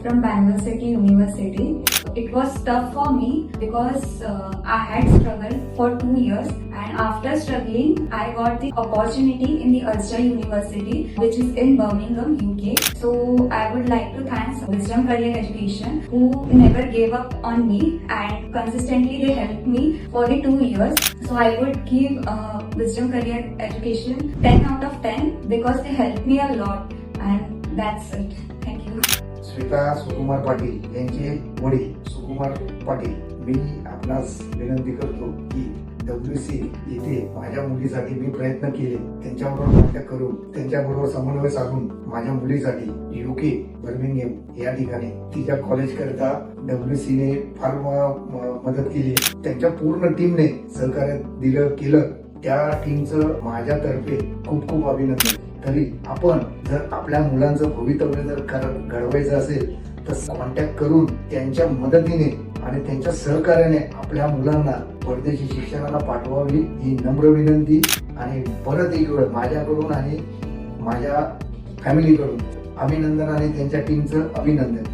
from Bangalore City University. It was tough for me because I had struggled for 2 years, and after struggling, I got the opportunity in the Ulster University, which is in Birmingham, UK. So I would like to thank Wisdom Career Education, who never gave up on me and consistently they helped me for the 2 years. So I would give Wisdom Career Education 10 out of 10 because they helped me a lot, and that's it. Thank you. Shweta सुकुमार पाटील यांचे वडील सुकुमार पाटील, मी आपणास विनंती करतो की WC येथे माझ्या मुलीसाठी मी प्रयत्न केले, त्यांच्याबरोबर कॉन्टॅक्ट करून त्यांच्याबरोबर समन्वय साधून माझ्या मुलीसाठी UK बर्मिंगहॅम या ठिकाणी तिच्या कॉलेज करता WC ने फार मदत केली. त्यांच्या पूर्ण टीमने सहकार्य दिलं केलं. त्या टीमचं माझ्यातर्फे खूप खूप अभिनंदन. तरी आपण जर आपल्या मुलांचं भवितव्य जर घडवायचं असेल तर कॉन्टॅक्ट करून त्यांच्या मदतीने आणि त्यांच्या सहकार्याने आपल्या मुलांना परदेशी शिक्षणाला पाठवावी ही नम्र विनंती. आणि परत एक वेळ माझ्याकडून आणि माझ्या फॅमिलीकडून अभिनंदन आणि त्यांच्या टीमचं अभिनंदन.